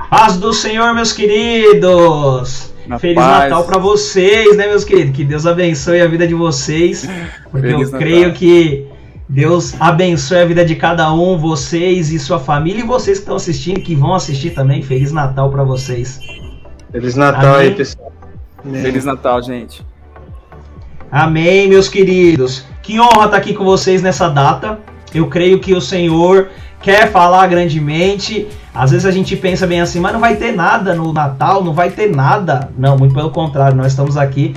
Paz do Senhor, meus queridos! Feliz Natal para vocês, né, meus queridos? Que Deus abençoe a vida de vocês, porque eu creio que Deus abençoe a vida de cada um, vocês e sua família, e vocês que estão assistindo, que vão assistir também. Feliz Natal para vocês. Feliz Natal. Amém. Aí, pessoal. Feliz Natal, gente. Amém, meus queridos. Que honra estar aqui com vocês nessa data. Eu creio que o Senhor quer falar grandemente. Às vezes a gente pensa bem assim, mas não vai ter nada no Natal, não vai ter nada. Não, muito pelo contrário, nós estamos aqui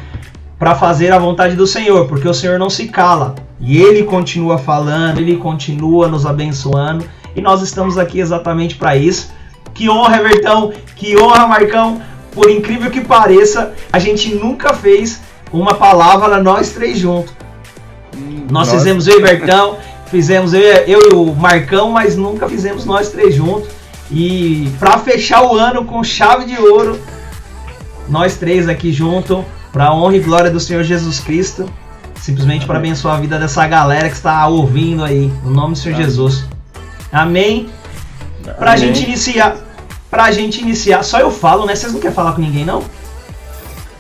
para fazer a vontade do Senhor, porque o Senhor não se cala. E Ele continua falando, Ele continua nos abençoando, e nós estamos aqui exatamente para isso. Que honra, Evertão, que honra, Marcão. Por incrível que pareça, a gente nunca fez uma palavra nós três juntos. Nós fizemos eu e Bertão, fizemos eu e o Marcão, mas nunca fizemos nós três juntos. E para fechar o ano com chave de ouro, nós três aqui junto, para a honra e glória do Senhor Jesus Cristo, simplesmente para abençoar a vida dessa galera que está ouvindo aí, no nome do Senhor Jesus. Amém? Pra gente iniciar, só eu falo, né? Vocês não querem falar com ninguém, não?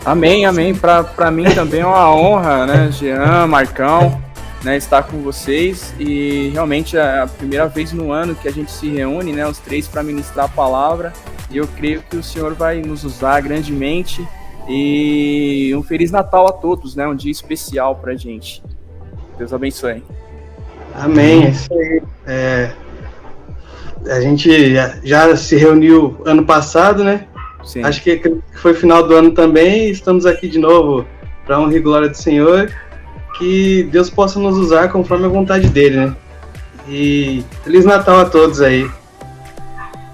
Amém, amém. Pra mim também é uma honra, né, Jean, Marcão, né, estar com vocês, e realmente é a primeira vez no ano que a gente se reúne, né, os três, para ministrar a palavra, e eu creio que o Senhor vai nos usar grandemente, e um Feliz Natal a todos, né, um dia especial pra gente. Deus abençoe. Amém, é isso aí. A gente já se reuniu ano passado, né? Sim. Acho que foi final do ano também, estamos aqui de novo para honra e glória do Senhor. Que Deus possa nos usar conforme a vontade dele, né? E Feliz Natal a todos aí.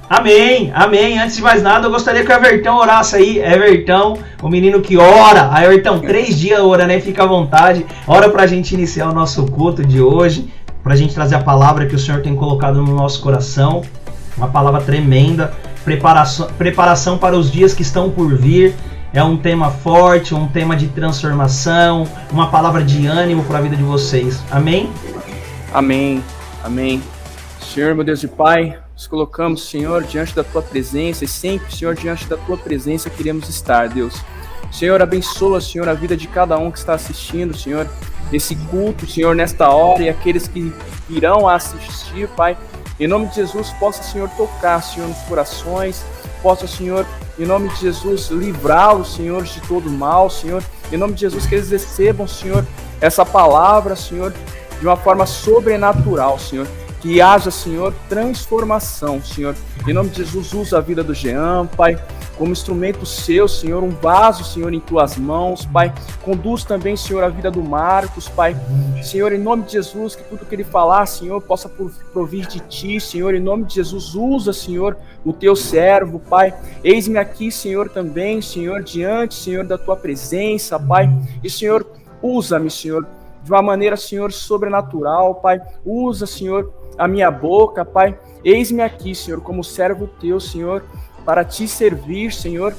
Amém, amém. Antes de mais nada, eu gostaria que o Evertão orasse aí. Evertão, o menino que ora. Aí, Evertão, 3 dias ora, né? Fica à vontade. Ora pra gente iniciar o nosso culto de hoje, pra gente trazer a palavra que o Senhor tem colocado no nosso coração. Uma palavra tremenda. Preparação para os dias que estão por vir. É um tema forte, um tema de transformação, uma palavra de ânimo para a vida de vocês. Amém? Amém, amém. Senhor, meu Deus e Pai, nos colocamos, Senhor, diante da Tua presença, e sempre, Senhor, diante da Tua presença queremos estar, Deus. Senhor, abençoa, Senhor, a vida de cada um que está assistindo, Senhor, esse culto, Senhor, nesta hora, e aqueles que irão assistir, Pai. Em nome de Jesus, possa, Senhor, tocar, Senhor, nos corações, possa, Senhor, em nome de Jesus, livrá-los, Senhor, de todo mal, Senhor. Em nome de Jesus, que eles recebam, Senhor, essa palavra, Senhor, de uma forma sobrenatural, Senhor. Que haja, Senhor, transformação, Senhor. Em nome de Jesus, usa a vida do Jean, Pai, como instrumento seu, Senhor, um vaso, Senhor, em Tuas mãos, Pai. Conduz também, Senhor, a vida do Marcos, Pai. Senhor, em nome de Jesus, que tudo que ele falar, Senhor, possa provir de Ti, Senhor. Em nome de Jesus, usa, Senhor, o Teu servo, Pai. Eis-me aqui, Senhor, também, Senhor, diante, Senhor, da Tua presença, Pai. E, Senhor, usa-me, Senhor, de uma maneira, Senhor, sobrenatural, Pai. Usa, Senhor, a minha boca, Pai. Eis-me aqui, Senhor, como servo Teu, Senhor, para Te servir, Senhor,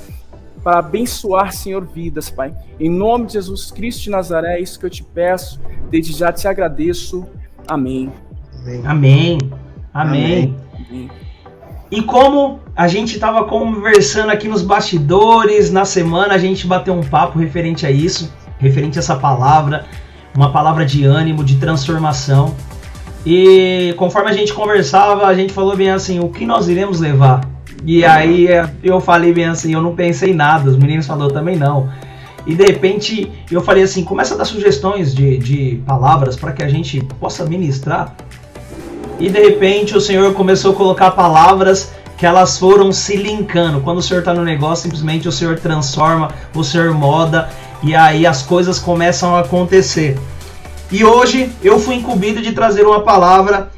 para abençoar, Senhor, vidas, Pai. Em nome de Jesus Cristo de Nazaré, é isso que eu Te peço, desde já Te agradeço. Amém. Amém. Amém. Amém. E como a gente estava conversando aqui nos bastidores, na semana a gente bateu um papo referente a isso, referente a essa palavra, uma palavra de ânimo, de transformação. E conforme a gente conversava, a gente falou bem assim, o que nós iremos levar? E aí eu falei bem assim, eu não pensei em nada, os meninos falaram também não. E de repente eu falei assim, começa a dar sugestões de palavras para que a gente possa ministrar. E de repente o Senhor começou a colocar palavras que elas foram se linkando. Quando o Senhor está no negócio, simplesmente o Senhor transforma, o Senhor moda, e aí as coisas começam a acontecer. E hoje eu fui incumbido de trazer uma palavra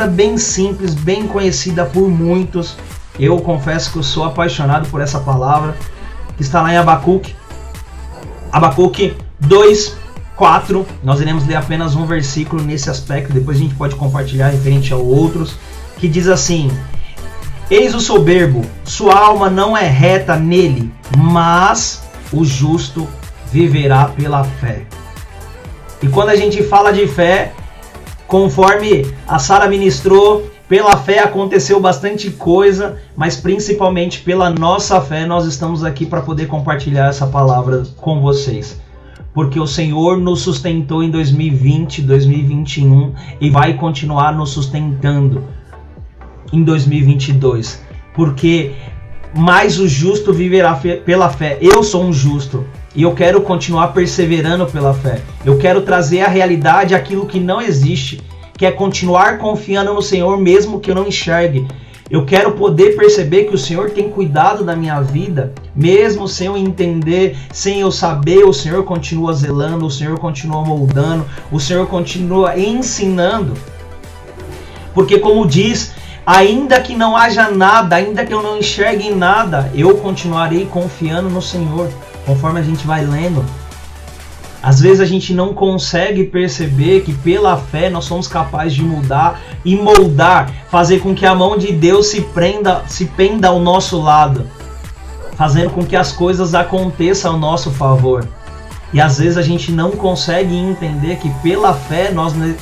bem simples, bem conhecida por muitos. Eu confesso que eu sou apaixonado por essa palavra, que está lá em Abacuque. Abacuque 2:4. Nós iremos ler apenas um versículo nesse aspecto, depois a gente pode compartilhar referente a outros, que diz assim: Eis o soberbo, sua alma não é reta nele, mas o justo viverá pela fé. E quando a gente fala de fé, conforme a Sara ministrou, Pela fé aconteceu bastante coisa, mas principalmente pela nossa fé nós estamos aqui para poder compartilhar essa palavra com vocês. Porque o Senhor nos sustentou em 2020, 2021 e vai continuar nos sustentando em 2022. Porque mais o justo viverá pela fé. Eu sou um justo e eu quero continuar perseverando pela fé. Eu quero trazer à realidade aquilo que não existe, que é continuar confiando no Senhor mesmo que eu não enxergue. Eu quero poder perceber que o Senhor tem cuidado da minha vida, mesmo sem eu entender, sem eu saber, o Senhor continua zelando, o Senhor continua moldando, o Senhor continua ensinando. Porque como diz, ainda que não haja nada, ainda que eu não enxergue nada, eu continuarei confiando no Senhor, conforme a gente vai lendo. Às vezes a gente não consegue perceber que pela fé nós somos capazes de mudar e moldar, fazer com que a mão de Deus se penda ao nosso lado, fazendo com que as coisas aconteçam ao nosso favor. E às vezes a gente não consegue entender que pela fé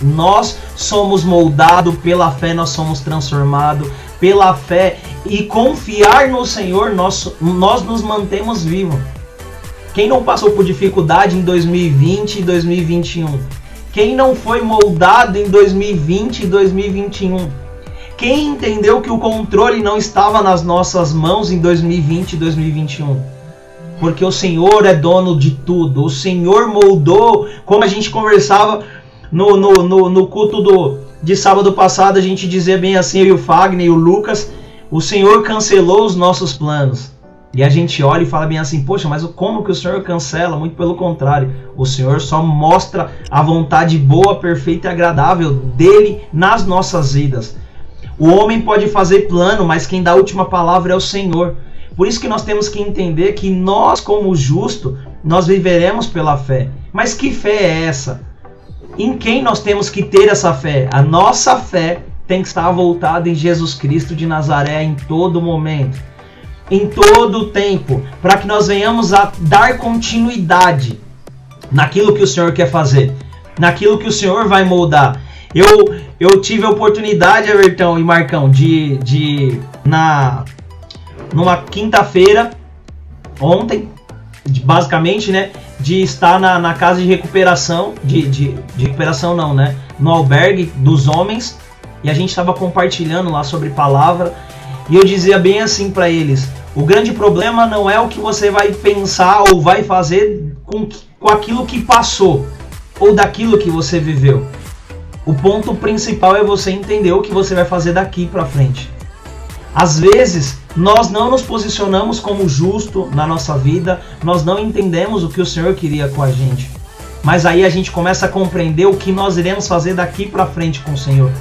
nós somos moldados, pela fé nós somos transformados, pela fé e confiar no Senhor nós nos mantemos vivos. Quem não passou por dificuldade em 2020 e 2021? Quem não foi moldado em 2020 e 2021? Quem entendeu que o controle não estava nas nossas mãos em 2020 e 2021? Porque o Senhor é dono de tudo. O Senhor moldou, como a gente conversava no culto de sábado passado, a gente dizia bem assim, eu e o Fagner e o Lucas, o Senhor cancelou os nossos planos. E a gente olha e fala bem assim, poxa, mas como que o Senhor cancela? Muito pelo contrário, o Senhor só mostra a vontade boa, perfeita e agradável dele nas nossas vidas. O homem pode fazer plano, mas quem dá a última palavra é o Senhor. Por isso que nós temos que entender que nós, como justo, nós viveremos pela fé. Mas que fé é essa? Em quem nós temos que ter essa fé? A nossa fé tem que estar voltada em Jesus Cristo de Nazaré em todo momento, em todo o tempo, para que nós venhamos a dar continuidade naquilo que o Senhor quer fazer, naquilo que o Senhor vai moldar. Eu tive a oportunidade, Everton e Marcão, numa quinta-feira, ontem, basicamente, né, de estar na casa de recuperação, de recuperação não, né, no albergue dos homens, e a gente estava compartilhando lá sobre palavra, e eu dizia bem assim para eles, o grande problema não é o que você vai pensar ou vai fazer com aquilo que passou, ou daquilo que você viveu. O ponto principal é você entender o que você vai fazer daqui para frente. Às vezes, nós não nos posicionamos como justo na nossa vida, nós não entendemos o que o Senhor queria com a gente. Mas aí a gente começa a compreender o que nós iremos fazer daqui para frente com o Senhor.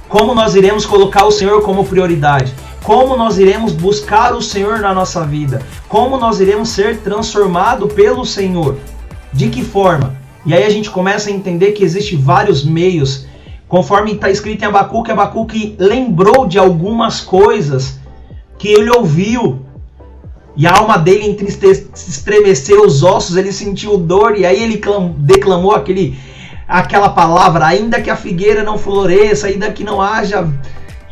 Como nós iremos colocar o Senhor como prioridade. Como nós iremos buscar o Senhor na nossa vida. Como nós iremos ser transformados pelo Senhor. De que forma? E aí a gente começa a entender que existem vários meios. Conforme está escrito em Abacuque lembrou de algumas coisas que ele ouviu. E a alma dele estremeceu os ossos, ele sentiu dor. E aí ele declamou aquela palavra, ainda que a figueira não floresça, ainda que não haja...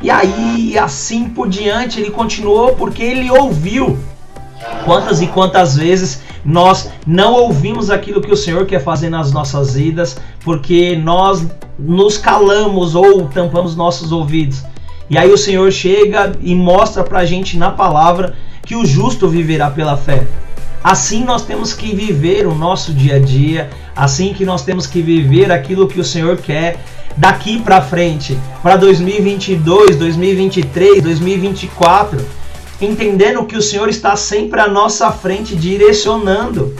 E aí, assim por diante, ele continuou porque ele ouviu. Quantas e quantas vezes nós não ouvimos aquilo que o Senhor quer fazer nas nossas vidas, porque nós nos calamos ou tampamos nossos ouvidos. E aí o Senhor chega e mostra pra gente na palavra que o justo viverá pela fé. Assim nós temos que viver o nosso dia a dia, assim que nós temos que viver aquilo que o Senhor quer daqui para frente, para 2022, 2023, 2024, entendendo que o Senhor está sempre à nossa frente, direcionando,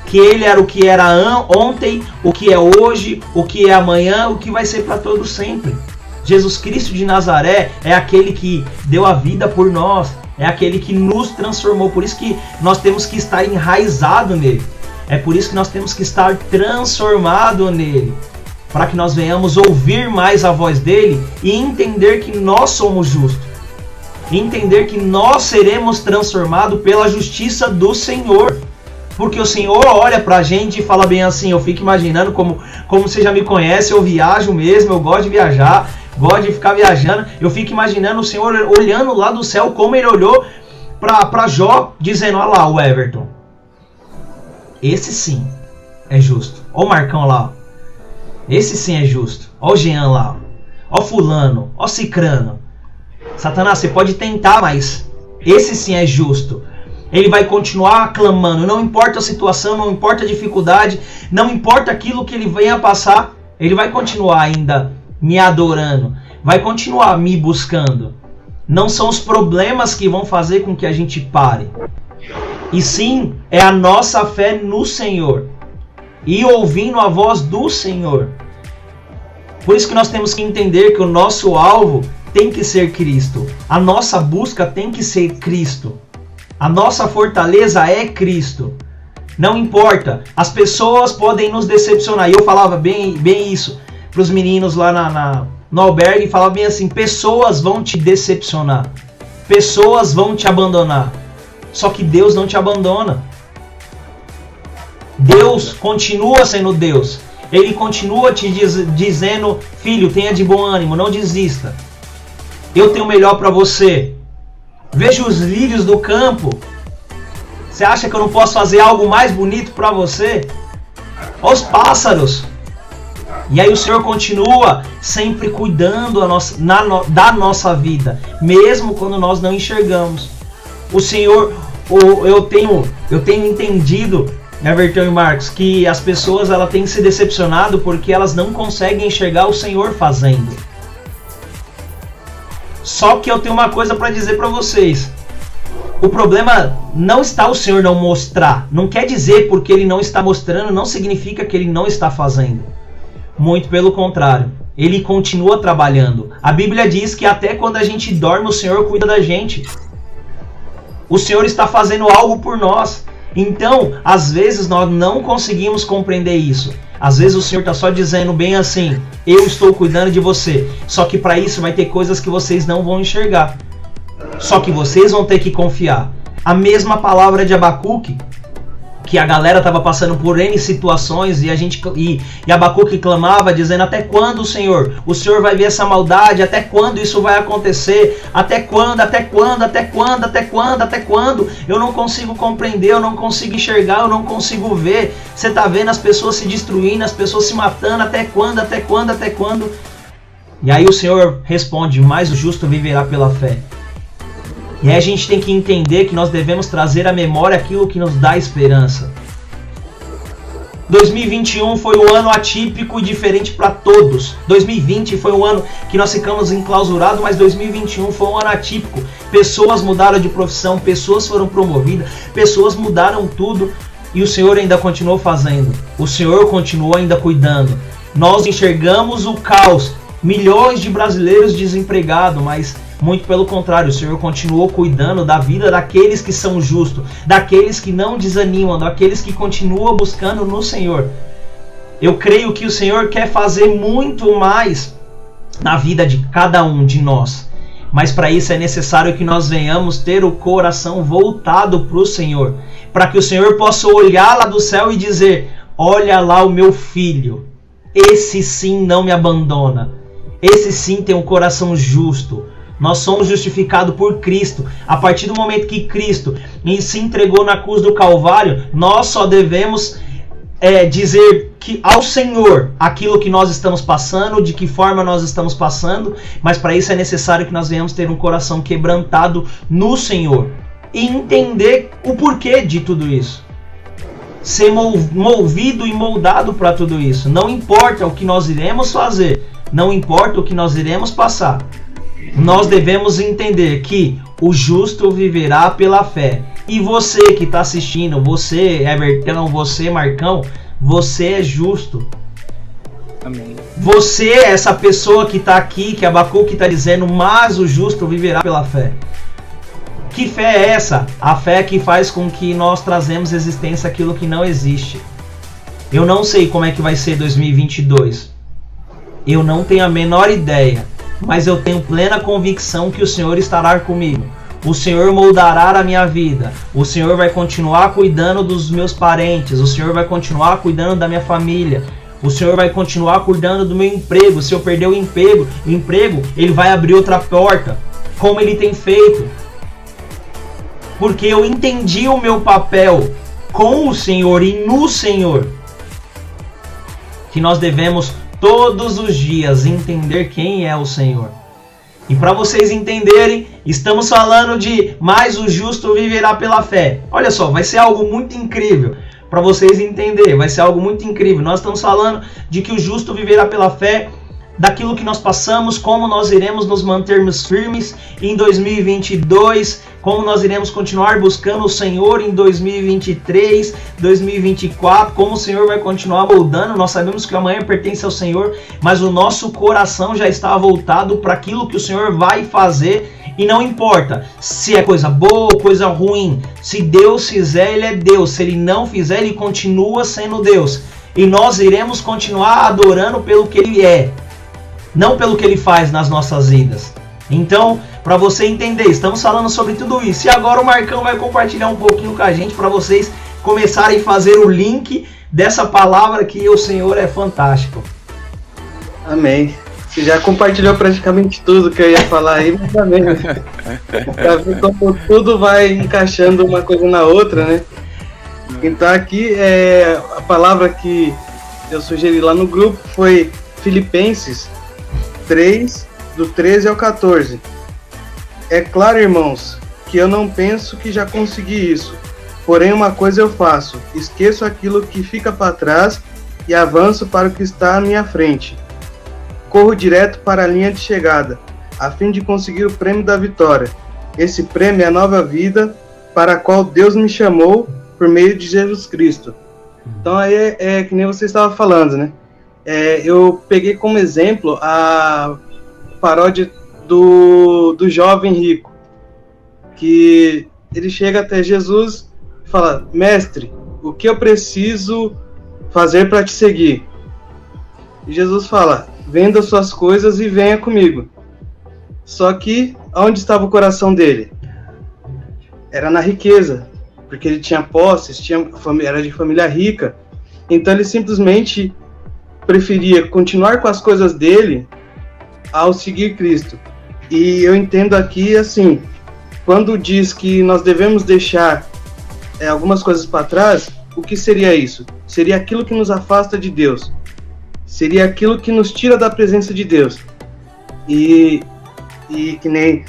que Ele era o que era ontem, o que é hoje, o que é amanhã, o que vai ser para todo sempre. Jesus Cristo de Nazaré é aquele que deu a vida por nós, é aquele que nos transformou, por isso que nós temos que estar enraizado nele, é por isso que nós temos que estar transformado nele, para que nós venhamos ouvir mais a voz dele e entender que nós somos justos, entender que nós seremos transformados pela justiça do Senhor, porque o Senhor olha pra gente e fala bem assim, eu fico imaginando, como você já me conhece, eu viajo mesmo, eu gosto de viajar, gosta de ficar viajando. Eu fico imaginando o Senhor olhando lá do céu, como ele olhou para Jó, dizendo: olha lá o Everton, esse sim é justo. Olha o Marcão lá, esse sim é justo. Olha o Jean lá, olha o fulano, olha o cicrano. Satanás, você pode tentar, mas esse sim é justo. Ele vai continuar clamando, não importa a situação, não importa a dificuldade, não importa aquilo que ele venha a passar, ele vai continuar ainda me adorando, vai continuar me buscando. Não são os problemas que vão fazer com que a gente pare, e sim é a nossa fé no Senhor e ouvindo a voz do Senhor. Por isso que nós temos que entender que o nosso alvo tem que ser Cristo, a nossa busca tem que ser Cristo, a nossa fortaleza é Cristo. Não importa, as pessoas podem nos decepcionar. E eu falava bem isso para os meninos lá no albergue, e falava bem assim: pessoas vão te decepcionar, pessoas vão te abandonar, só que Deus não te abandona. Deus continua sendo Deus, Ele continua te dizendo: filho, tenha de bom ânimo, não desista, eu tenho o melhor para você. Veja os lírios do campo. Você acha que eu não posso fazer algo mais bonito para você? Olha os pássaros. E aí o Senhor continua sempre cuidando da nossa vida, mesmo quando nós não enxergamos. O Senhor, eu tenho entendido, Everton e Marcos, que as pessoas têm se decepcionado porque elas não conseguem enxergar o Senhor fazendo. Só que eu tenho uma coisa para dizer para vocês. O problema não está o Senhor não mostrar. Não quer dizer porque Ele não está mostrando, não significa que Ele não está fazendo. Muito pelo contrário. Ele continua trabalhando. A Bíblia diz que até quando a gente dorme, o Senhor cuida da gente. O Senhor está fazendo algo por nós. Então, às vezes nós não conseguimos compreender isso. Às vezes o Senhor está só dizendo bem assim: eu estou cuidando de você. Só que para isso vai ter coisas que vocês não vão enxergar. Só que vocês vão ter que confiar. A mesma palavra de Abacuque, que a galera estava passando por N situações e Abacuque clamava dizendo: até quando, Senhor? O Senhor vai ver essa maldade? Até quando isso vai acontecer? Até quando? Até quando? Até quando? Até quando? Até quando? Eu não consigo compreender, eu não consigo enxergar, eu não consigo ver. Você está vendo as pessoas se destruindo, as pessoas se matando. Até quando? Até quando? Até quando? E aí o Senhor responde: mas o justo viverá pela fé. E aí a gente tem que entender que nós devemos trazer à memória aquilo que nos dá esperança. 2021 foi um ano atípico e diferente para todos. 2020 foi um ano que nós ficamos enclausurados, mas 2021 foi um ano atípico. Pessoas mudaram de profissão, pessoas foram promovidas, pessoas mudaram tudo e o Senhor ainda continuou fazendo. O Senhor continuou ainda cuidando. Nós enxergamos o caos, milhões de brasileiros desempregados, mas muito pelo contrário, o Senhor continuou cuidando da vida daqueles que são justos, daqueles que não desanimam, daqueles que continuam buscando no Senhor. Eu creio que o Senhor quer fazer muito mais na vida de cada um de nós. Mas para isso é necessário que nós venhamos ter o coração voltado para o Senhor. Para que o Senhor possa olhar lá do céu e dizer: olha lá o meu filho. Esse sim não me abandona. Esse sim tem um coração justo. Nós somos justificados por Cristo. A partir do momento que Cristo se entregou na cruz do Calvário, nós só devemos dizer que ao Senhor aquilo que nós estamos passando, de que forma nós estamos passando, mas para isso é necessário que nós venhamos ter um coração quebrantado no Senhor e entender o porquê de tudo isso. Ser movido e moldado para tudo isso. Não importa o que nós iremos fazer, não importa o que nós iremos passar. Nós devemos entender que o justo viverá pela fé. E você que está assistindo, você Everton, você Marcão, você é justo. Amém. Você é essa pessoa que está aqui, que Abacuque está dizendo: mas o justo viverá pela fé. Que fé é essa? A fé que faz com que nós trazemos existência aquilo que não existe. Eu não sei como é que vai ser 2022. Eu não tenho a menor ideia. Mas eu tenho plena convicção que o Senhor estará comigo. O Senhor moldará a minha vida. O Senhor vai continuar cuidando dos meus parentes. O Senhor vai continuar cuidando da minha família. O Senhor vai continuar cuidando do meu emprego. Se eu perder o emprego, Ele vai abrir outra porta, como Ele tem feito. Porque eu entendi o meu papel com o Senhor e no Senhor. Que nós devemos todos os dias entender quem é o Senhor. E para vocês entenderem, estamos falando de "mas o justo viverá pela fé". Olha só, vai ser algo muito incrível. Para vocês entenderem, vai ser algo muito incrível. Nós estamos falando de que o justo viverá pela fé, daquilo que nós passamos, como nós iremos nos mantermos firmes em 2022, como nós iremos continuar buscando o Senhor em 2023, 2024, como o Senhor vai continuar moldando. Nós sabemos que amanhã pertence ao Senhor, mas o nosso coração já está voltado para aquilo que o Senhor vai fazer. E não importa se é coisa boa ou coisa ruim, se Deus fizer, Ele é Deus, se Ele não fizer, Ele continua sendo Deus. E nós iremos continuar adorando pelo que Ele é, não pelo que Ele faz nas nossas vidas. Então, para você entender, estamos falando sobre tudo isso. E agora o Marcão vai compartilhar um pouquinho com a gente para vocês começarem a fazer o link dessa palavra que o Senhor é fantástico. Amém. Você já compartilhou praticamente tudo que eu ia falar aí, mas também, para ver como tudo vai encaixando uma coisa na outra, né? Então aqui, a palavra que eu sugeri lá no grupo foi Filipenses 3, do 13 ao 14. É claro, irmãos, que eu não penso que já consegui isso. Porém, uma coisa eu faço: esqueço aquilo que fica para trás e avanço para o que está à minha frente. Corro direto para a linha de chegada, a fim de conseguir o prêmio da vitória. Esse prêmio é a nova vida para a qual Deus me chamou por meio de Jesus Cristo. Então aí é que nem você estava falando, né? Eu peguei como exemplo a paródia do jovem rico, que ele chega até Jesus e fala: mestre, o que eu preciso fazer para te seguir? E Jesus fala: venda suas coisas e venha comigo. Só que onde estava o coração dele? Era na riqueza, porque ele tinha posses, era de família rica. Então ele simplesmente preferia continuar com as coisas dele ao seguir Cristo. E eu entendo aqui assim, quando diz que nós devemos deixar algumas coisas para trás, o que seria isso? Seria aquilo que nos afasta de Deus. Seria aquilo que nos tira da presença de Deus. E que nem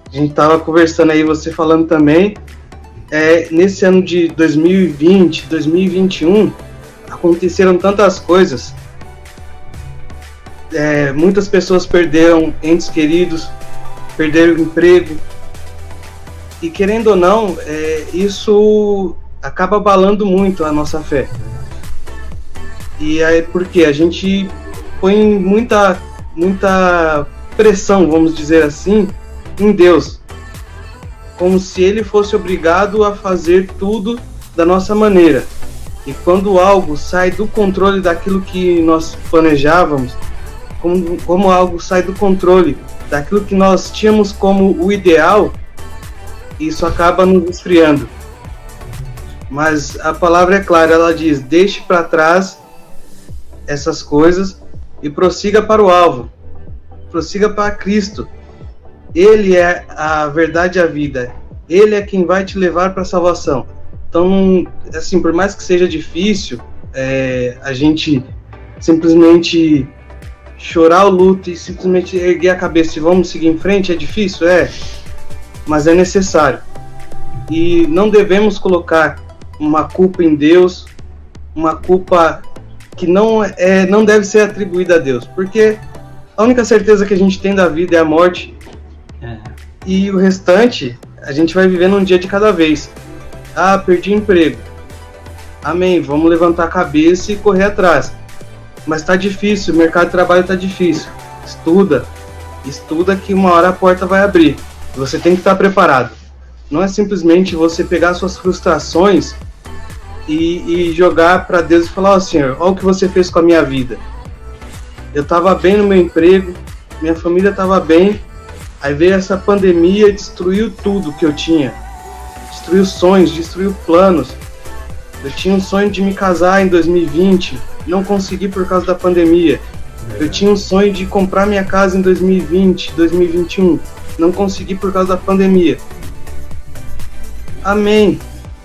a gente estava conversando aí, você falando também, nesse ano de 2020, 2021, aconteceram tantas coisas. Muitas pessoas perderam entes queridos, perderam o emprego. E querendo ou não, isso acaba abalando muito a nossa fé. E aí porque a gente põe muita pressão, vamos dizer assim, em Deus, como se Ele fosse obrigado a fazer tudo da nossa maneira. E quando algo sai do controle daquilo que nós planejávamos, como algo sai do controle daquilo que nós tínhamos como o ideal, isso acaba nos esfriando. Mas a palavra é clara, ela diz: deixe para trás essas coisas e prossiga para o alvo, prossiga para Cristo. Ele é a verdade e a vida, Ele é quem vai te levar para a salvação. Então, assim, por mais que seja difícil, a gente simplesmente chorar o luto e simplesmente erguer a cabeça e vamos seguir em frente, é difícil? Mas é necessário. E não devemos colocar uma culpa em Deus, uma culpa que não deve ser atribuída a Deus, porque a única certeza que a gente tem da vida é a morte, e o restante a gente vai vivendo um dia de cada vez. Perdi emprego, amém, vamos levantar a cabeça e correr atrás. Mas tá difícil, o mercado de trabalho tá difícil, estuda que uma hora a porta vai abrir, você tem que estar preparado. Não é simplesmente você pegar suas frustrações e jogar para Deus e falar: Senhor, olha o que você fez com a minha vida. Eu estava bem no meu emprego, minha família estava bem, aí veio essa pandemia e destruiu tudo que eu tinha. Destruiu sonhos, destruiu planos. Eu tinha um sonho de me casar em 2020 não consegui por causa da pandemia. Eu tinha um sonho de comprar minha casa em 2020, 2021, não consegui por causa da pandemia. Amém.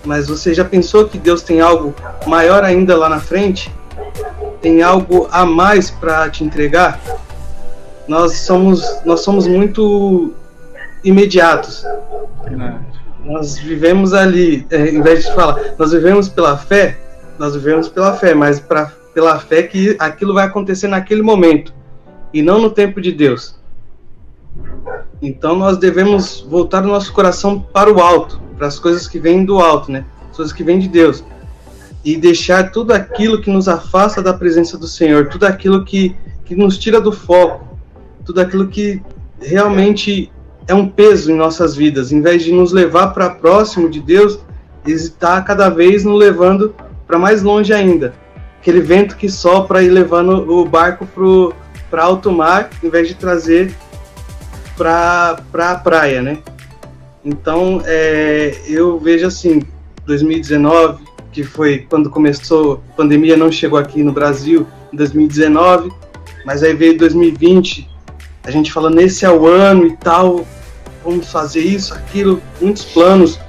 Mas você já pensou que Deus tem algo maior ainda lá na frente? Tem algo a mais para te entregar? Nós somos muito imediatos. Nós vivemos ali, em vez de falar, nós vivemos pela fé, mas pela fé que aquilo vai acontecer naquele momento e não no tempo de Deus. Então nós devemos voltar o nosso coração para o alto, para as coisas que vêm do alto, né? As coisas que vêm de Deus. E deixar tudo aquilo que nos afasta da presença do Senhor, tudo aquilo que nos tira do foco, tudo aquilo que realmente é um peso em nossas vidas, em vez de nos levar para próximo de Deus, ele está cada vez nos levando para mais longe ainda. Aquele vento que sopra e levando o barco para alto mar, em vez de trazer para a praia, né? Então, eu vejo assim, 2019, que foi quando começou, a pandemia não chegou aqui no Brasil, em 2019, mas aí veio 2020, a gente falando, esse é o ano e tal, vamos fazer isso, aquilo, muitos planos,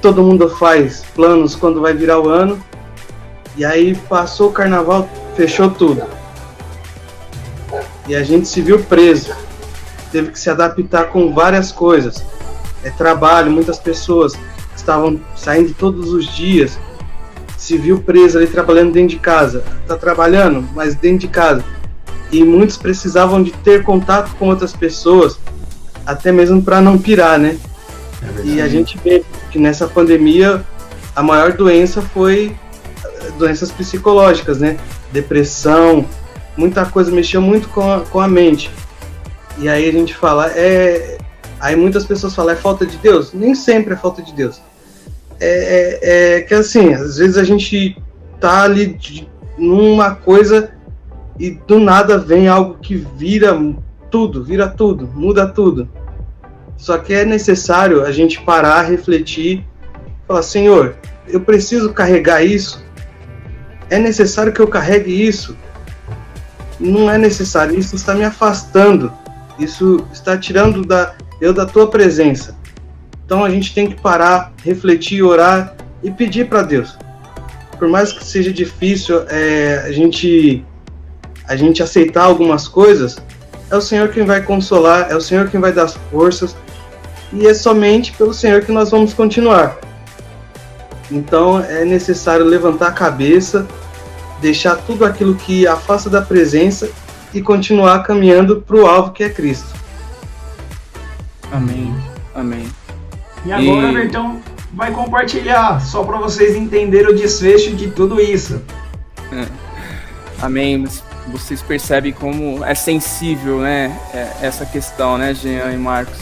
todo mundo faz planos quando vai virar o ano, e aí passou o carnaval, fechou tudo. E a gente se viu preso, teve que se adaptar com várias coisas, trabalho, muitas pessoas estavam saindo todos os dias, se viu preso ali trabalhando dentro de casa, tá trabalhando, mas dentro de casa, e muitos precisavam de ter contato com outras pessoas, até mesmo para não pirar, né? E a gente vê que nessa pandemia a maior doença foi doenças psicológicas, né? Depressão, muita coisa mexeu muito com a mente. E aí a gente fala, aí muitas pessoas falam, é falta de Deus? Nem sempre é falta de Deus. Que assim, às vezes a gente tá ali numa coisa e do nada vem algo que vira tudo, muda tudo. Só que é necessário a gente parar, refletir, falar, Senhor, eu preciso carregar isso? É necessário que eu carregue isso? Não é necessário, isso está me afastando, isso está tirando da tua presença. Então a gente tem que parar, refletir, orar e pedir para Deus. Por mais que seja difícil a gente aceitar algumas coisas, é o Senhor quem vai consolar, é o Senhor quem vai dar forças, e é somente pelo Senhor que nós vamos continuar. Então é necessário levantar a cabeça, deixar tudo aquilo que afasta da presença e continuar caminhando para o alvo que é Cristo. Amém, amém. E agora, Bertão vai compartilhar, só para vocês entenderem o desfecho de tudo isso. Amém. Vocês percebem como é sensível, né, essa questão, né, Jean e Marcos?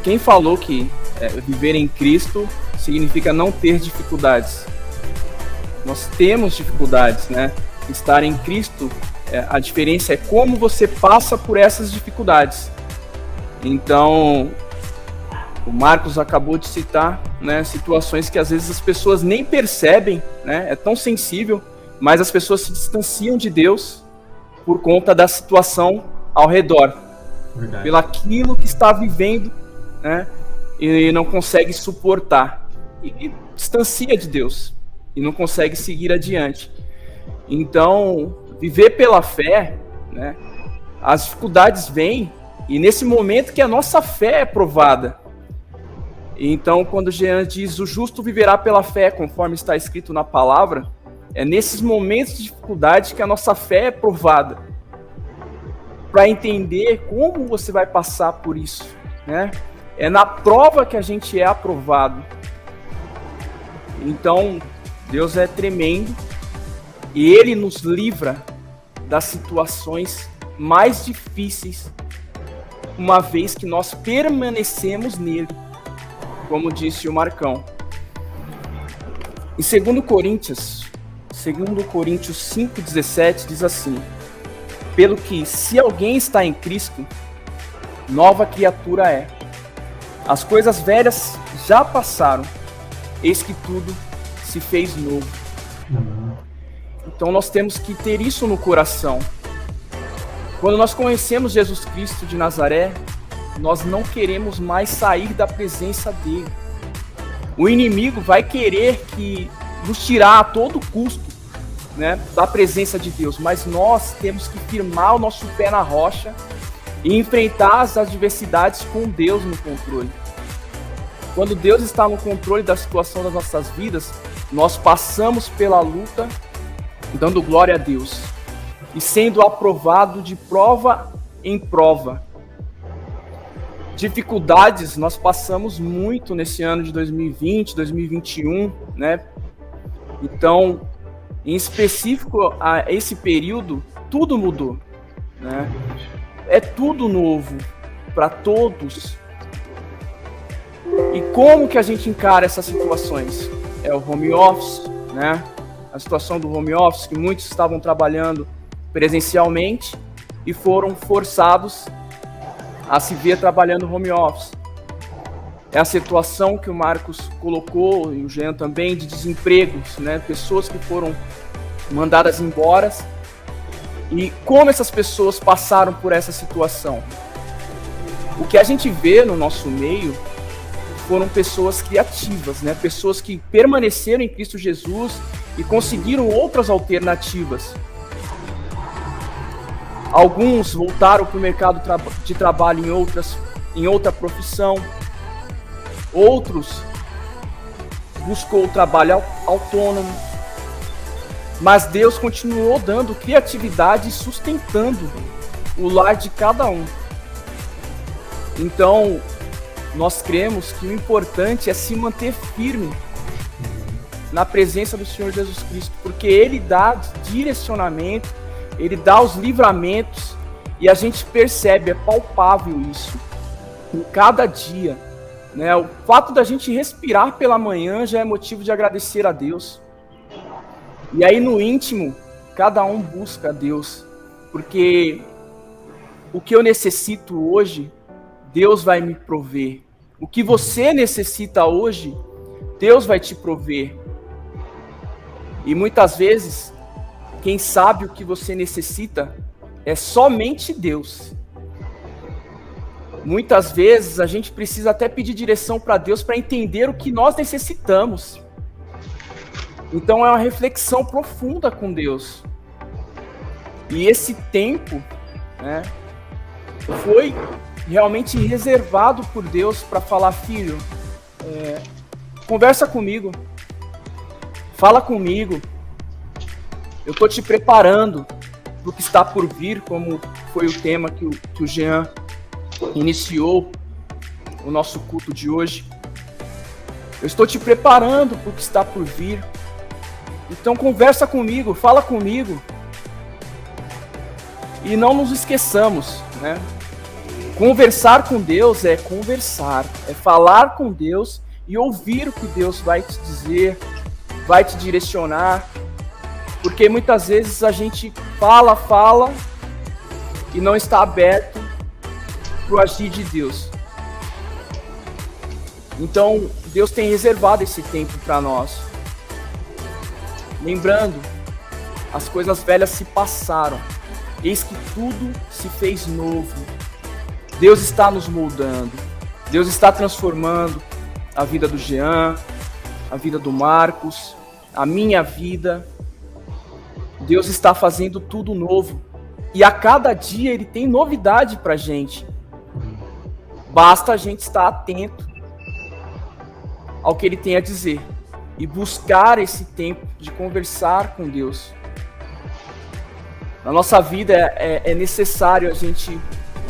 Quem falou que viver em Cristo significa não ter dificuldades? Nós temos dificuldades, né? Estar em Cristo, a diferença é como você passa por essas dificuldades. Então, o Marcos acabou de citar, né, situações que às vezes as pessoas nem percebem, né? É tão sensível, mas as pessoas se distanciam de Deus por conta da situação ao redor. Verdade. Pelo aquilo que está vivendo, né, e não consegue suportar. E distancia de Deus. E não consegue seguir adiante. Então, viver pela fé, né, as dificuldades vêm, e nesse momento que a nossa fé é provada. Então, quando Jean diz, o justo viverá pela fé, conforme está escrito na palavra, é nesses momentos de dificuldade que a nossa fé é provada. Para entender como você vai passar por isso, né? É na prova que a gente é aprovado. Então, Deus é tremendo e Ele nos livra das situações mais difíceis, uma vez que nós permanecemos nele, como disse o Marcão. Em 2 Coríntios 5,17 diz assim: pelo que, se alguém está em Cristo, nova criatura é. As coisas velhas já passaram, eis que tudo se fez novo. Então nós temos que ter isso no coração. Quando nós conhecemos Jesus Cristo de Nazaré, nós não queremos mais sair da presença dele. O inimigo vai querer nos tirar a todo custo, né, da presença de Deus, mas nós temos que firmar o nosso pé na rocha e enfrentar as adversidades com Deus no controle. Quando Deus está no controle da situação das nossas vidas, nós passamos pela luta dando glória a Deus e sendo aprovado de prova em prova. Dificuldades nós passamos muito nesse ano de 2020, 2021, né? Então, em específico a esse período, tudo mudou, né? É tudo novo para todos. E como que a gente encara essas situações? É o home office, né? A situação do home office, que muitos estavam trabalhando presencialmente e foram forçados a se ver trabalhando home office. É a situação que o Marcos colocou, e o Jean também, de desempregos, né? Pessoas que foram mandadas embora. E como essas pessoas passaram por essa situação? O que a gente vê no nosso meio foram pessoas criativas, né? Pessoas que permaneceram em Cristo Jesus e conseguiram outras alternativas. Alguns voltaram para o mercado de trabalho em outra profissão. Outros buscou o trabalho autônomo. Mas Deus continuou dando criatividade e sustentando o lar de cada um. Então, nós cremos que o importante é se manter firme na presença do Senhor Jesus Cristo, porque Ele dá direcionamento, Ele dá os livramentos, e a gente percebe, é palpável isso, em cada dia, né? O fato da gente respirar pela manhã já é motivo de agradecer a Deus. E aí no íntimo, cada um busca a Deus, porque o que eu necessito hoje, Deus vai me prover. O que você necessita hoje, Deus vai te prover. E muitas vezes, quem sabe o que você necessita é somente Deus. Muitas vezes a gente precisa até pedir direção para Deus para entender o que nós necessitamos. Então é uma reflexão profunda com Deus. E esse tempo, né, foi realmente reservado por Deus para falar: filho, conversa comigo, fala comigo, eu estou te preparando para o que está por vir, como foi o tema que o Jean iniciou o nosso culto de hoje. Eu estou te preparando para o que está por vir. Então conversa comigo, fala comigo. E não nos esqueçamos, né? Conversar com Deus é conversar, é falar com Deus e ouvir o que Deus vai te dizer, vai te direcionar. Porque muitas vezes a gente fala e não está aberto para o agir de Deus. Então Deus tem reservado esse tempo para nós. Lembrando, as coisas velhas se passaram, eis que tudo se fez novo. Deus está nos moldando, Deus está transformando a vida do Jean, a vida do Marcos, a minha vida. Deus está fazendo tudo novo, e a cada dia Ele tem novidade pra gente. Basta a gente estar atento ao que Ele tem a dizer e buscar esse tempo de conversar com Deus. Na nossa vida é necessário a gente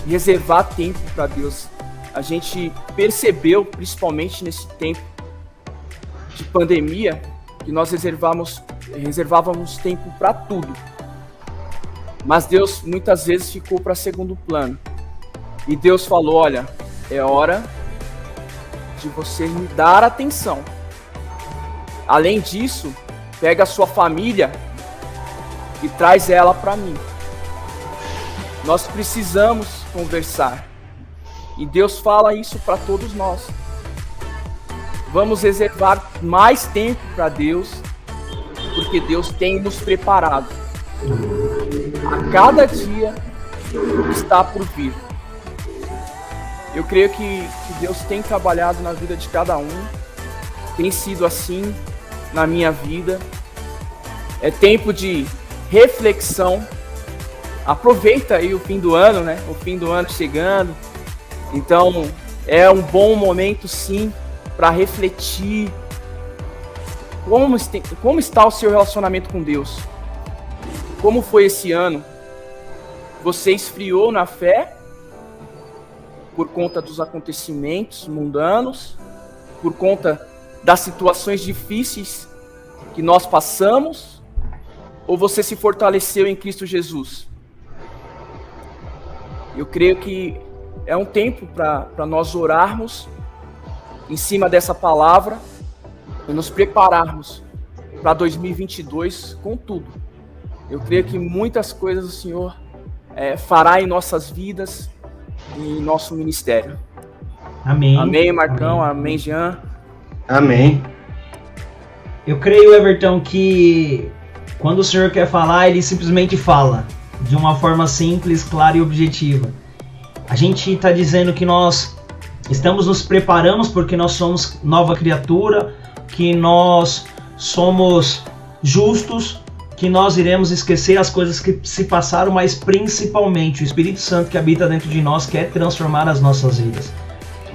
reservar tempo para Deus. A gente percebeu, principalmente nesse tempo de pandemia, que nós reservávamos tempo para tudo. Mas Deus muitas vezes ficou para segundo plano. E Deus falou: olha, é hora de você me dar atenção. Além disso, pega a sua família e traz ela para mim. Nós precisamos conversar. E Deus fala isso para todos nós. Vamos reservar mais tempo para Deus porque Deus tem nos preparado a cada dia o que está por vir. Eu creio que Deus tem trabalhado na vida de cada um, tem sido assim na minha vida. É tempo de reflexão. Aproveita aí o fim do ano, né? O fim do ano chegando. Então, é um bom momento, sim, para refletir como está o seu relacionamento com Deus. Como foi esse ano? Você esfriou na fé por conta dos acontecimentos mundanos, por conta das situações difíceis que nós passamos, ou você se fortaleceu em Cristo Jesus? Eu creio que é um tempo para nós orarmos em cima dessa palavra e nos prepararmos para 2022 com tudo. Eu creio que muitas coisas o Senhor fará em nossas vidas e em nosso ministério. Amém. Amém, Marcão. Amém, Jean. Amém. Eu creio, Everton, que quando o Senhor quer falar, Ele simplesmente fala de uma forma simples, clara e objetiva. A gente está dizendo que nós estamos nos preparando porque nós somos nova criatura, que nós somos justos, que nós iremos esquecer as coisas que se passaram, mas principalmente o Espírito Santo que habita dentro de nós quer transformar as nossas vidas.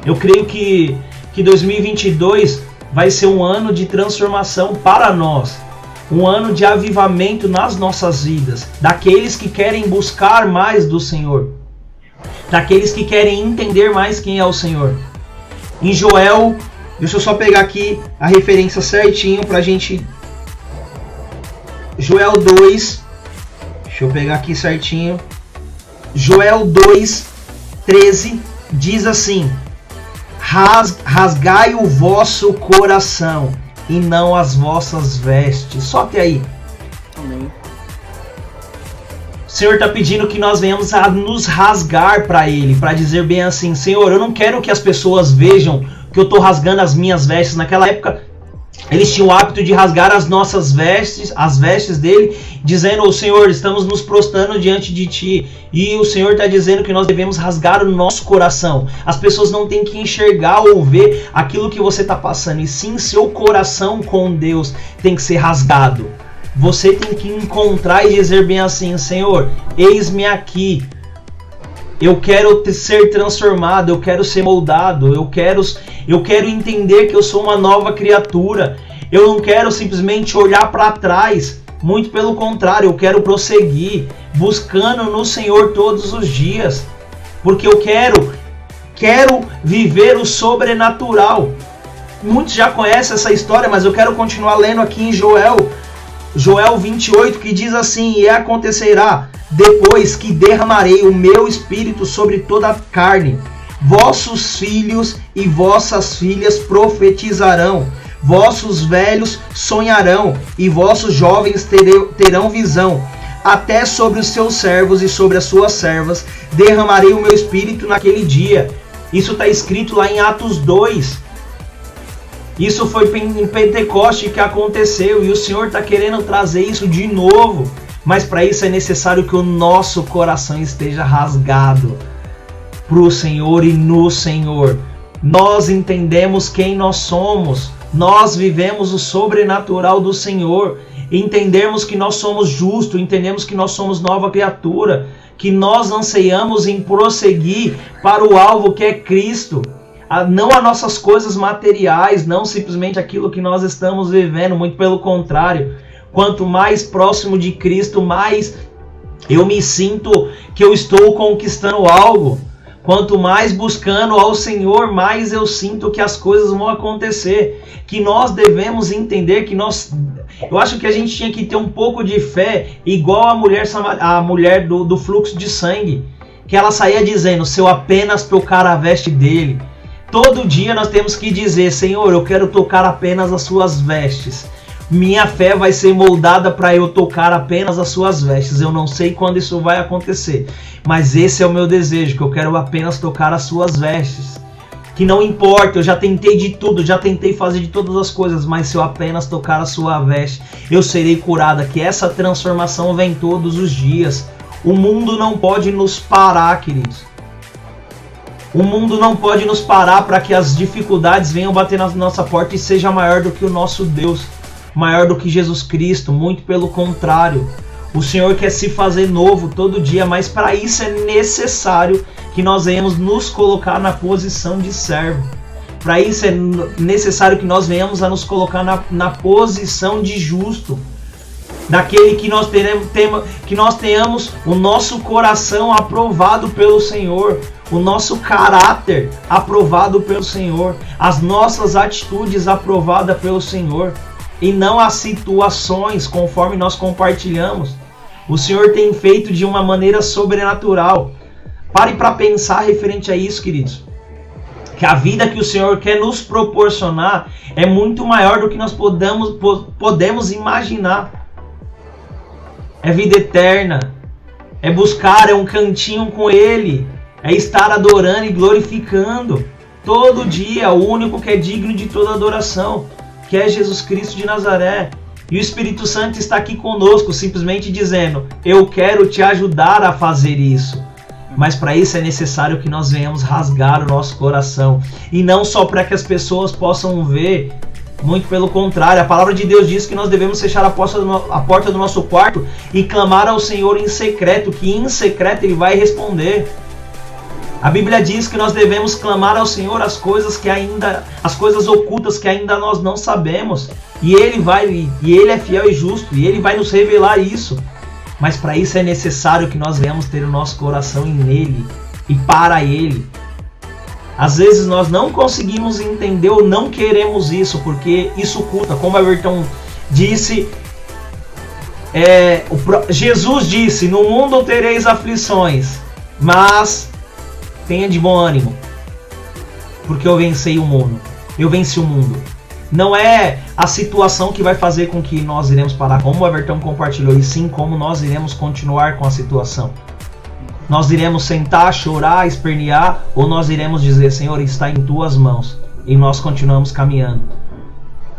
Eu creio que 2022 vai ser um ano de transformação para nós, um ano de avivamento nas nossas vidas, daqueles que querem buscar mais do Senhor, daqueles que querem entender mais quem é o Senhor. Em Joel, deixa eu só pegar aqui a referência certinho pra gente. Joel 2, deixa eu pegar aqui certinho. Joel 2:13 diz assim: rasgai o vosso coração e não as vossas vestes. Só até aí. Amém. O Senhor está pedindo que nós venhamos a nos rasgar para Ele, para dizer bem assim: Senhor, eu não quero que as pessoas vejam que eu estou rasgando as minhas vestes. Naquela época, eles tinham o hábito de rasgar as nossas vestes, as vestes dele, dizendo: "O Senhor, estamos nos prostrando diante de Ti." E o Senhor está dizendo que nós devemos rasgar o nosso coração. As pessoas não têm que enxergar ou ver aquilo que você está passando, e sim seu coração com Deus tem que ser rasgado. Você tem que encontrar e dizer bem assim: Senhor, eis-me aqui. Eu quero ser transformado, eu quero ser moldado, eu quero entender que eu sou uma nova criatura. Eu não quero simplesmente olhar para trás, muito pelo contrário, eu quero prosseguir, buscando no Senhor todos os dias, porque eu quero viver o sobrenatural. Muitos já conhecem essa história, mas eu quero continuar lendo aqui em Joel 28, que diz assim: "E acontecerá depois que derramarei o meu espírito sobre toda a carne. Vossos filhos e vossas filhas profetizarão, vossos velhos sonharão, e vossos jovens terão visão. Até sobre os seus servos e sobre as suas servas derramarei o meu espírito naquele dia." Isso está escrito lá em Atos 2. Isso foi em Pentecoste que aconteceu, e o Senhor está querendo trazer isso de novo. Mas para isso é necessário que o nosso coração esteja rasgado para o Senhor e no Senhor. Nós entendemos quem nós somos. Nós vivemos o sobrenatural do Senhor. Entendemos que nós somos justos, entendemos que nós somos nova criatura, que nós anseiamos em prosseguir para o alvo que é Cristo. Não as nossas coisas materiais, não simplesmente aquilo que nós estamos vivendo, muito pelo contrário. Quanto mais próximo de Cristo, mais eu me sinto que eu estou conquistando algo. Quanto mais buscando ao Senhor, mais eu sinto que as coisas vão acontecer. Que nós devemos entender que eu acho que a gente tinha que ter um pouco de fé, igual a mulher do fluxo de sangue, que ela saía dizendo: "Se eu apenas tocar a veste dele." Todo dia nós temos que dizer: Senhor, eu quero tocar apenas as suas vestes. Minha fé vai ser moldada para eu tocar apenas as suas vestes. Eu não sei quando isso vai acontecer, mas esse é o meu desejo, que eu quero apenas tocar as suas vestes. que não importa, eu já tentei de tudo, já tentei fazer de todas as coisas, mas se eu apenas tocar a sua veste, eu serei curada, que essa transformação vem todos os dias. O mundo não pode nos parar, queridos. O mundo não pode nos parar para que as dificuldades venham bater na nossa porta e seja maior do que o nosso Deus, maior do que Jesus Cristo, muito pelo contrário. O Senhor quer se fazer novo todo dia, mas para isso é necessário que nós venhamos nos colocar na posição de servo. Para isso é necessário que nós venhamos a nos colocar na posição de justo. Daquele que nós tenhamos o nosso coração aprovado pelo Senhor, o nosso caráter aprovado pelo Senhor, as nossas atitudes aprovadas pelo Senhor, e não as situações conforme nós compartilhamos. O Senhor tem feito de uma maneira sobrenatural. Pare para pensar referente a isso, queridos. Que a vida que o Senhor quer nos proporcionar é muito maior do que nós podemos imaginar. É vida eterna, é buscar, é um cantinho com Ele, é estar adorando e glorificando todo dia o único que é digno de toda adoração, que é Jesus Cristo de Nazaré. E o Espírito Santo está aqui conosco, simplesmente dizendo: eu quero te ajudar a fazer isso. Mas para isso é necessário que nós venhamos rasgar o nosso coração, e não só para que as pessoas possam ver. Muito pelo contrário, a palavra de Deus diz que nós devemos fechar a porta do nosso quarto e clamar ao Senhor em secreto, que em secreto Ele vai responder. A Bíblia diz que nós devemos clamar ao Senhor as coisas ocultas que ainda nós não sabemos, e Ele é fiel e justo, e Ele vai nos revelar isso. Mas para isso é necessário que nós venhamos ter o nosso coração nele e para Ele. Às vezes nós não conseguimos entender ou não queremos isso, porque isso oculta. Como Everton disse, Jesus disse: no mundo tereis aflições, mas tenha de bom ânimo, porque eu venci o mundo. Não é a situação que vai fazer com que nós iremos parar, como o Everton compartilhou, e sim como nós iremos continuar com a situação. Nós iremos sentar, chorar, espernear, ou nós iremos dizer: Senhor, está em tuas mãos, e nós continuamos caminhando.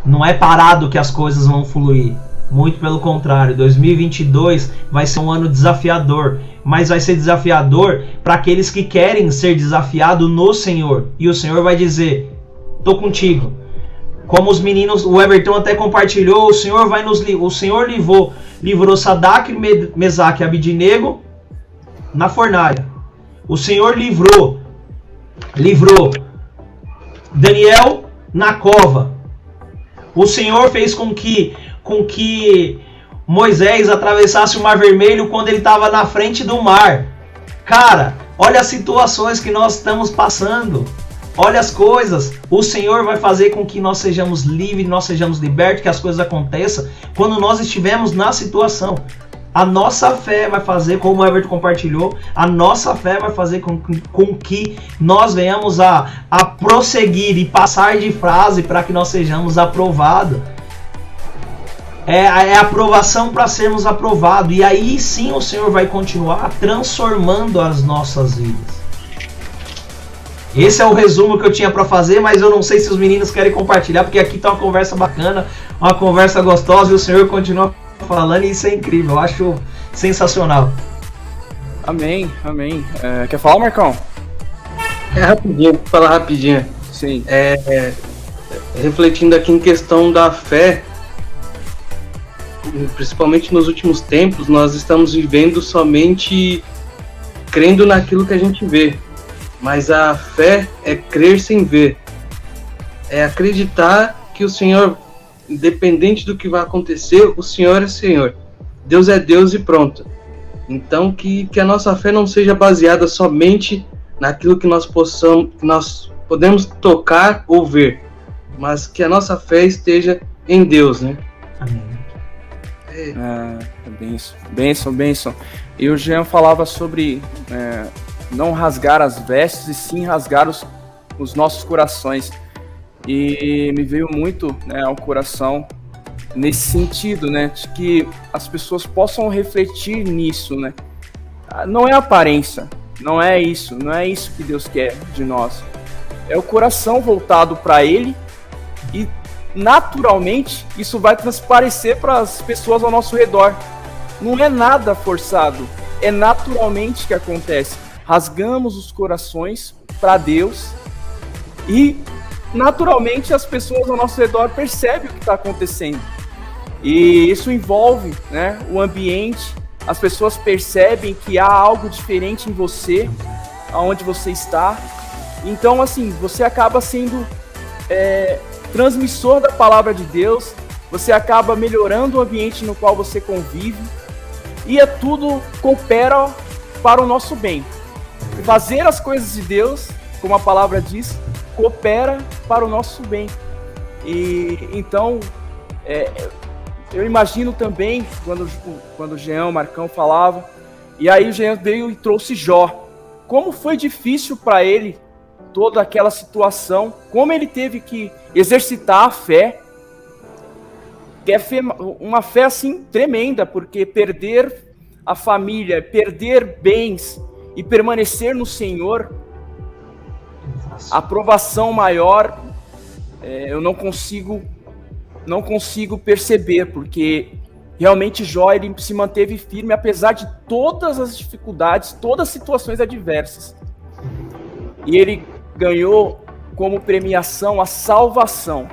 Não é parado que as coisas vão fluir, muito pelo contrário. 2022 vai ser um ano desafiador, mas vai ser desafiador para aqueles que querem ser desafiados no Senhor, e o Senhor vai dizer: estou contigo. Como os meninos, o Everton até compartilhou, o Senhor livrou Sadraque, Mesaque e Abidnego na fornalha. O Senhor livrou Daniel na cova. O Senhor fez com que Moisés atravessasse o Mar Vermelho quando ele estava na frente do mar. Cara, olha as situações que nós estamos passando. Olha as coisas. O Senhor vai fazer com que nós sejamos livres, nós sejamos libertos, que as coisas aconteçam quando nós estivermos na situação. A nossa fé vai fazer, como o Everton compartilhou, a nossa fé vai fazer com que nós venhamos a prosseguir e passar de fase para que nós sejamos aprovados. É a aprovação para sermos aprovados. E aí sim o Senhor vai continuar transformando as nossas vidas. Esse é o resumo que eu tinha para fazer, mas eu não sei se os meninos querem compartilhar, porque aqui está uma conversa bacana, uma conversa gostosa, e o Senhor continua falando, e isso é incrível, eu acho sensacional. Amém, amém. Quer falar, Marcão? Rapidinho, vou falar rapidinho. Sim. Refletindo aqui em questão da fé, principalmente nos últimos tempos, nós estamos vivendo somente crendo naquilo que a gente vê. Mas a fé é crer sem ver. É acreditar que o Senhor, independente do que vai acontecer, o Senhor é Senhor. Deus é Deus e pronto. Então que a nossa fé não seja baseada somente naquilo que nós podemos tocar ou ver, mas que a nossa fé esteja em Deus, né? Amém. Bênção. E o Jean falava sobre não rasgar as vestes e sim rasgar os nossos corações. E me veio muito ao coração nesse sentido, né, de que as pessoas possam refletir nisso, né? Não é aparência, não é isso que Deus quer de nós. é o coração voltado para Ele, e naturalmente isso vai transparecer para as pessoas ao nosso redor. Não é nada forçado, é naturalmente que acontece. Rasgamos os corações para Deus e naturalmente as pessoas ao nosso redor percebem o que está acontecendo. E isso envolve, né, o ambiente, as pessoas percebem que há algo diferente em você, aonde você está. Então, assim, você acaba sendo transmissor da palavra de Deus, você acaba melhorando o ambiente no qual você convive, e tudo coopera para o nosso bem. Fazer as coisas de Deus, como a palavra diz, coopera para o nosso bem. E então, eu imagino também, quando o Jean, o Marcão falava, e aí o Jean veio e trouxe Jó. Como foi difícil para ele toda aquela situação, como ele teve que exercitar a fé, que é uma fé assim tremenda, porque perder a família, perder bens e permanecer no Senhor, a provação maior, eu não consigo perceber, porque realmente Jó, ele se manteve firme apesar de todas as dificuldades, todas as situações adversas. E ele ganhou como premiação a salvação.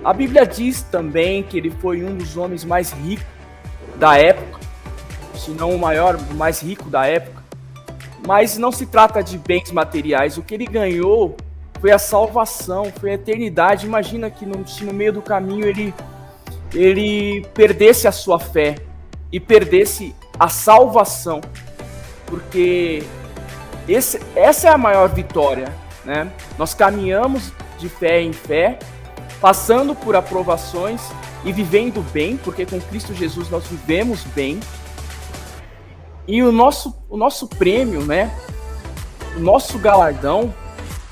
A Bíblia diz também que ele foi um dos homens mais ricos da época, se não o maior, o mais rico da época. Mas não se trata de bens materiais. O que ele ganhou foi a salvação, foi a eternidade. Imagina que se no meio do caminho ele perdesse a sua fé e perdesse a salvação, porque essa é a maior vitória, né? Nós caminhamos de fé em fé, passando por aprovações e vivendo bem, porque com Cristo Jesus nós vivemos bem. E o nosso prêmio, né? O nosso galardão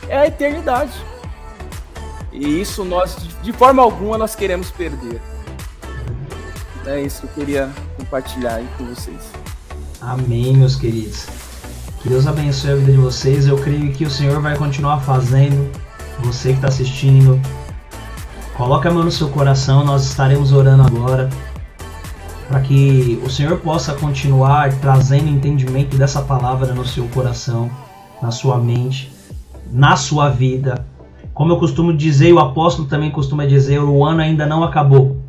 é a eternidade. E isso nós, de forma alguma, nós queremos perder. É isso que eu queria compartilhar aí com vocês. Amém, meus queridos. Que Deus abençoe a vida de vocês. Eu creio que o Senhor vai continuar fazendo. Você que está assistindo, coloque a mão no seu coração. Nós estaremos orando agora para que o Senhor possa continuar trazendo entendimento dessa palavra no seu coração, na sua mente, na sua vida. Como eu costumo dizer, e o apóstolo também costuma dizer, o ano ainda não acabou.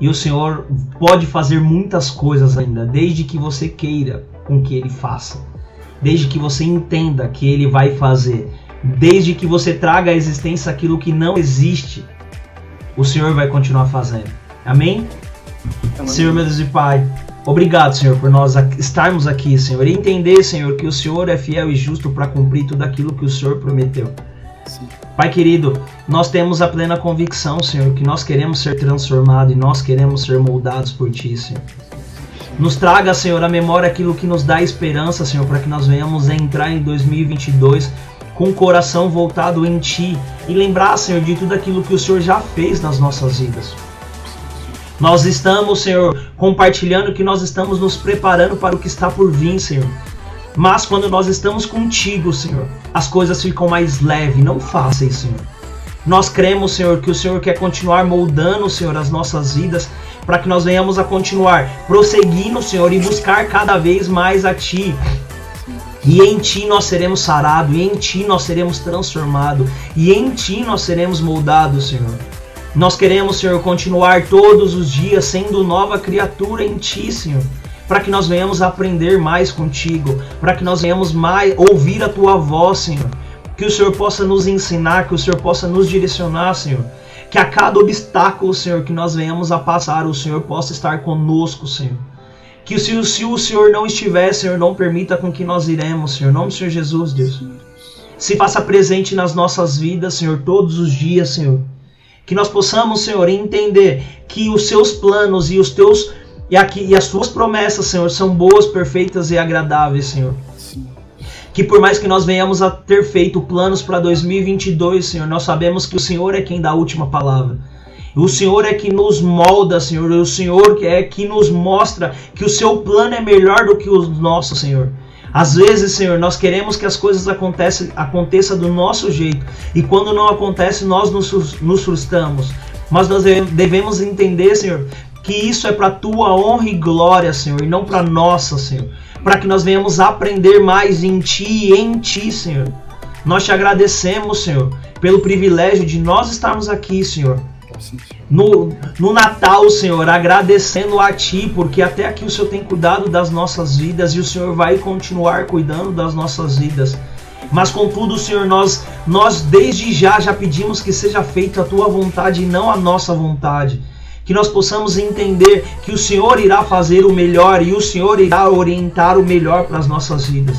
E o Senhor pode fazer muitas coisas ainda, desde que você queira com que Ele faça. Desde que você entenda que Ele vai fazer. Desde que você traga à existência aquilo que não existe, o Senhor vai continuar fazendo. Amém? Amém. Senhor, meu Deus e Pai, obrigado, Senhor, por nós estarmos aqui, Senhor, e entender, Senhor, que o Senhor é fiel e justo para cumprir tudo aquilo que o Senhor prometeu. Sim. Pai querido, nós temos a plena convicção, Senhor, que nós queremos ser transformados e nós queremos ser moldados por Ti, Senhor. Nos traga, Senhor, a memória aquilo que nos dá esperança, Senhor, para que nós venhamos entrar em 2022 com o coração voltado em Ti e lembrar, Senhor, de tudo aquilo que o Senhor já fez nas nossas vidas. Nós estamos, Senhor, compartilhando que nós estamos nos preparando para o que está por vir, Senhor. Mas quando nós estamos contigo, Senhor, as coisas ficam mais leves, não fáceis, Senhor. Nós cremos, Senhor, que o Senhor quer continuar moldando, Senhor, as nossas vidas, para que nós venhamos a continuar prosseguindo, Senhor, e buscar cada vez mais a Ti. E em Ti nós seremos sarados, e em Ti nós seremos transformados, e em Ti nós seremos moldados, Senhor. Nós queremos, Senhor, continuar todos os dias sendo nova criatura em Ti, Senhor. Para que nós venhamos aprender mais contigo, para que nós venhamos mais ouvir a Tua voz, Senhor. Que o Senhor possa nos ensinar, que o Senhor possa nos direcionar, Senhor. Que a cada obstáculo, Senhor, que nós venhamos a passar, o Senhor possa estar conosco, Senhor. Que se o Senhor não estiver, Senhor, não permita com que nós iremos, Senhor. Em nome do Senhor Jesus, Deus. Se faça presente nas nossas vidas, Senhor, todos os dias, Senhor. Que nós possamos, Senhor, entender que os Seus planos e os Teus... E as Tuas promessas, Senhor, são boas, perfeitas e agradáveis, Senhor. Sim. Que por mais que nós venhamos a ter feito planos para 2022, Senhor, nós sabemos que o Senhor é quem dá a última palavra. O Senhor é que nos molda, Senhor. O Senhor é que nos mostra que o Seu plano é melhor do que o nosso, Senhor. Às vezes, Senhor, nós queremos que as coisas aconteçam do nosso jeito. E quando não acontece, nós nos frustramos. Mas nós devemos entender, Senhor, que isso é para a tua honra e glória, Senhor, e não para nossa, Senhor. Para que nós venhamos aprender mais em Ti e em Ti, Senhor. Nós te agradecemos, Senhor, pelo privilégio de nós estarmos aqui, Senhor. No Natal, Senhor, agradecendo a Ti, porque até aqui o Senhor tem cuidado das nossas vidas e o Senhor vai continuar cuidando das nossas vidas. Mas contudo, Senhor, nós desde já pedimos que seja feita a Tua vontade e não a nossa vontade. Que nós possamos entender que o Senhor irá fazer o melhor e o Senhor irá orientar o melhor para as nossas vidas.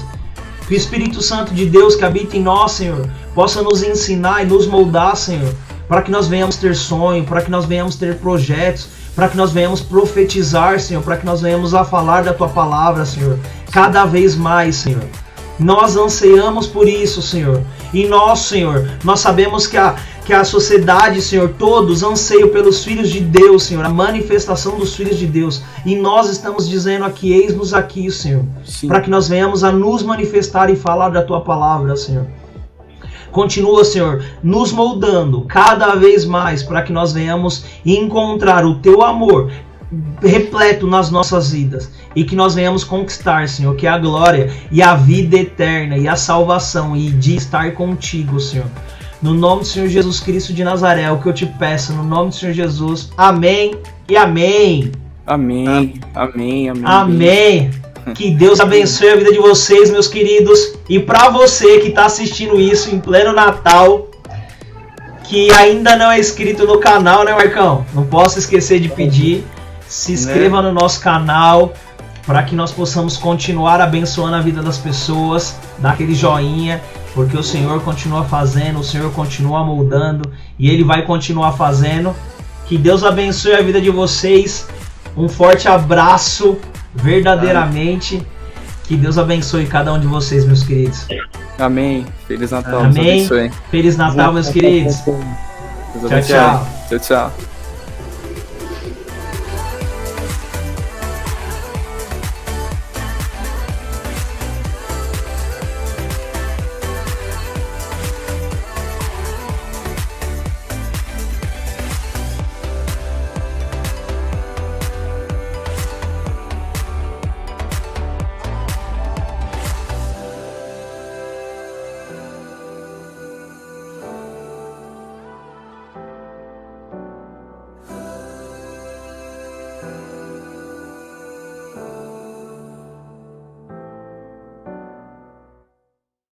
Que o Espírito Santo de Deus que habita em nós, Senhor, possa nos ensinar e nos moldar, Senhor, para que nós venhamos ter sonho, para que nós venhamos ter projetos, para que nós venhamos profetizar, Senhor, para que nós venhamos a falar da Tua palavra, Senhor, cada vez mais, Senhor. Nós anseiamos por isso, Senhor. E nós, Senhor, nós sabemos que a sociedade, Senhor, todos anseiam pelos filhos de Deus, Senhor, a manifestação dos filhos de Deus. E nós estamos dizendo aqui, eis-nos aqui, Senhor, para que nós venhamos a nos manifestar e falar da Tua palavra, Senhor. Continua, Senhor, nos moldando cada vez mais para que nós venhamos encontrar o Teu amor repleto nas nossas vidas e que nós venhamos conquistar, Senhor, que é a glória e a vida eterna e a salvação e de estar contigo, Senhor. No nome do Senhor Jesus Cristo de Nazaré, é o que eu te peço, no nome do Senhor Jesus. Amém e amém. Amém, amém, amém. Amém. Que Deus abençoe a vida de vocês, meus queridos. E para você que está assistindo isso em pleno Natal, que ainda não é inscrito no canal, né, Marcão? Não posso esquecer de pedir. Se inscreva no nosso canal para que nós possamos continuar abençoando a vida das pessoas. Dá aquele joinha, porque o Senhor continua fazendo, o Senhor continua moldando e Ele vai continuar fazendo. Que Deus abençoe a vida de vocês. Um forte abraço, verdadeiramente. Que Deus abençoe cada um de vocês, meus queridos. Amém. Feliz Natal. Amém. Feliz Natal, meus queridos. Tchau, tchau. Tchau, tchau.